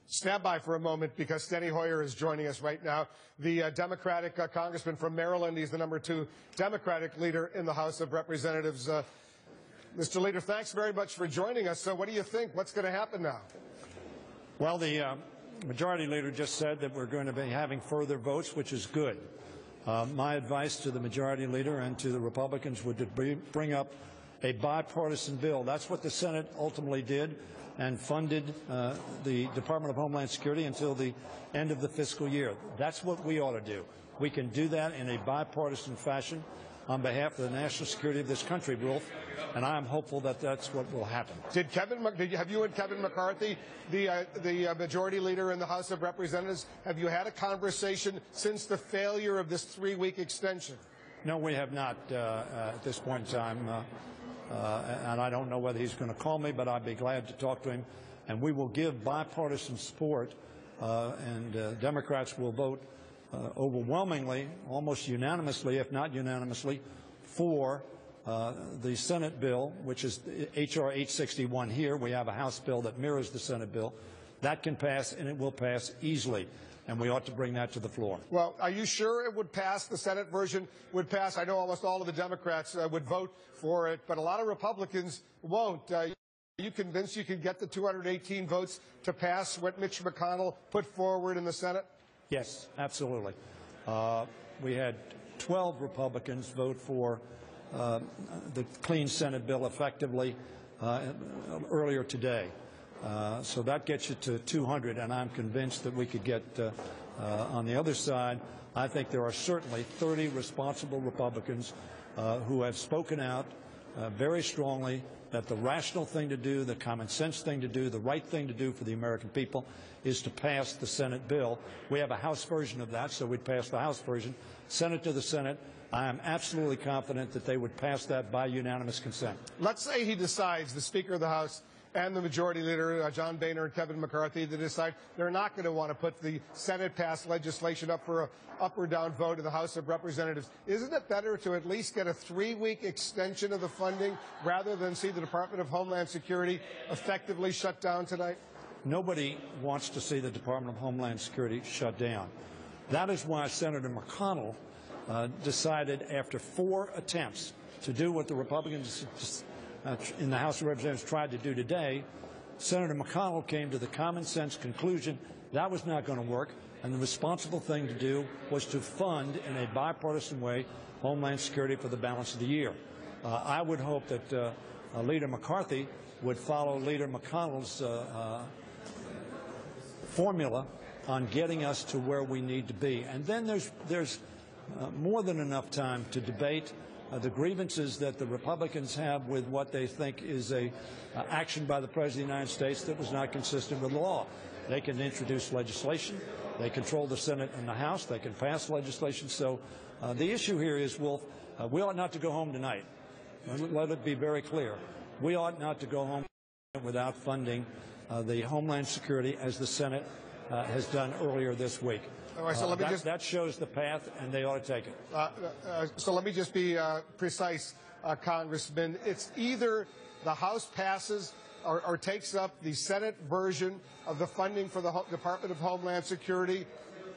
Stand by for a moment because Steny Hoyer is joining us right now. The Democratic congressman from Maryland. He's the #2 Democratic leader in the House of Representatives. Mr. Leader, thanks very much for joining us. So what do you think? What's going to happen now? Well, the majority leader just said that we're going to be having further votes, which is good. My advice to the majority leader and to the Republicans would bring up a bipartisan bill. That's what the Senate ultimately did and funded the Department of Homeland Security until the end of the fiscal year. That's what we ought to do. We can do that in a bipartisan fashion on behalf of the national security of this country, Wolf, and I am hopeful that that's what will happen. Have you and Kevin McCarthy, the majority leader in the House of Representatives, have you had a conversation since the failure of this 3-week extension? No, we have not at this point in time. And I don't know whether he's going to call me, but I'd be glad to talk to him. And we will give bipartisan support, and Democrats will vote overwhelmingly, almost unanimously, if not unanimously, for the Senate bill, which is H.R. 861 here. We have a House bill that mirrors the Senate bill. That can pass, and it will pass easily. And we ought to bring that to the floor. Well, are you sure it would pass? The Senate version would pass? I know almost all of the Democrats would vote for it, but a lot of Republicans won't. Are you convinced you can get the 218 votes to pass what Mitch McConnell put forward in the Senate? Yes, absolutely. We had 12 Republicans vote for the clean Senate bill effectively earlier today. So that gets you to 200, and I'm convinced that we could get on the other side. I think there are certainly 30 responsible Republicans who have spoken out very strongly that the rational thing to do, the common sense thing to do, the right thing to do for the American people is to pass the Senate bill. We have a House version of that, so we'd pass the House version. Senate to the Senate. I am absolutely confident that they would pass that by unanimous consent. Let's say he decides, the Speaker of the House and the Majority Leader, John Boehner and Kevin McCarthy, to decide they're not going to want to put the Senate-passed legislation up for an up or down vote in the House of Representatives. Isn't it better to at least get a 3-week extension of the funding rather than see the Department of Homeland Security effectively shut down tonight? Nobody wants to see the Department of Homeland Security shut down. That is why Senator McConnell decided after 4 attempts to do what the Republicans in the House of Representatives tried to do today. Senator McConnell came to the common sense conclusion that was not going to work, and the responsible thing to do was to fund in a bipartisan way Homeland Security for the balance of the year. I would hope that Leader McCarthy would follow Leader McConnell's formula on getting us to where we need to be. And then there's more than enough time to debate the grievances that the Republicans have with what they think is a action by the President of the United States that was not consistent with law. They can introduce legislation. They control the Senate and the House. They can pass legislation. So the issue here is, Wolf, we ought not to go home tonight. Let it be very clear. We ought not to go home without funding the Homeland Security as the Senate has done earlier this week. All right, so that shows the path, and they ought to take it. So let me just be precise, Congressman. It's either the House passes or takes up the Senate version of the funding for the Department of Homeland Security,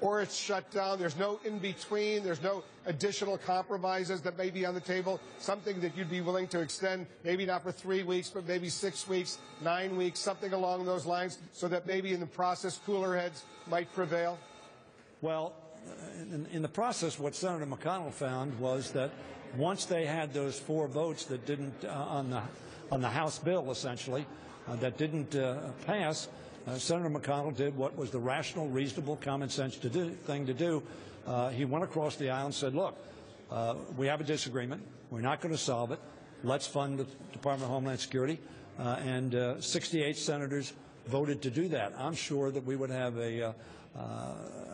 or it's shut down. There's no in-between. There's no additional compromises that may be on the table, something that you'd be willing to extend, maybe not for 3 weeks, but maybe 6 weeks, 9 weeks, something along those lines, so that maybe in the process cooler heads might prevail? Well, in the process, what Senator McConnell found was that once they had those 4 votes that didn't on the House bill, essentially, that didn't pass, Senator McConnell did what was the rational, reasonable, common sense thing to do. He went across the aisle and said, look, we have a disagreement. We're not going to solve it. Let's fund the Department of Homeland Security. And 68 senators voted to do that. I'm sure that we would have a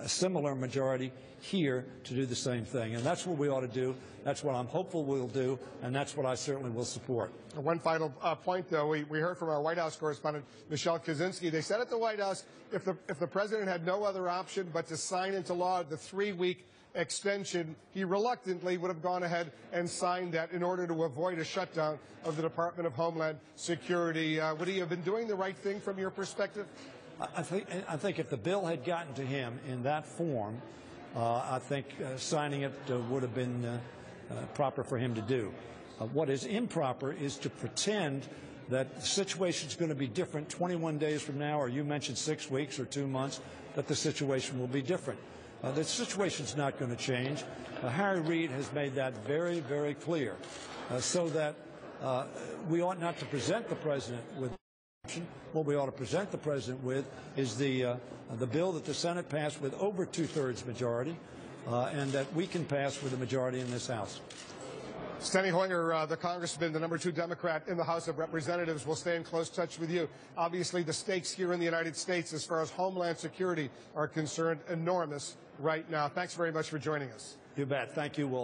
similar majority here to do the same thing. And that's what we ought to do. That's what I'm hopeful we'll do, and that's what I certainly will support. One final point, though. We heard from our White House correspondent, Michelle Kaczynski. They said at the White House, if the president had no other option but to sign into law the 3-week extension, he reluctantly would have gone ahead and signed that in order to avoid a shutdown of the Department of Homeland Security. Would he have been doing the right thing from your perspective? I think if the bill had gotten to him in that form, I think signing it would have been proper for him to do. What is improper is to pretend that the situation is going to be different 21 days from now, or you mentioned 6 weeks or 2 months, that the situation will be different. The situation's not going to change. Harry Reid has made that very, very clear, so that we ought not to present the president with what we ought to present the president with is the bill that the Senate passed with over 2/3 majority, and that we can pass with a majority in this House. Steny Hoyer, the congressman, the #2 Democrat in the House of Representatives, will stay in close touch with you. Obviously, the stakes here in the United States as far as homeland security are concerned enormous right now. Thanks very much for joining us. You bet. Thank you, Will.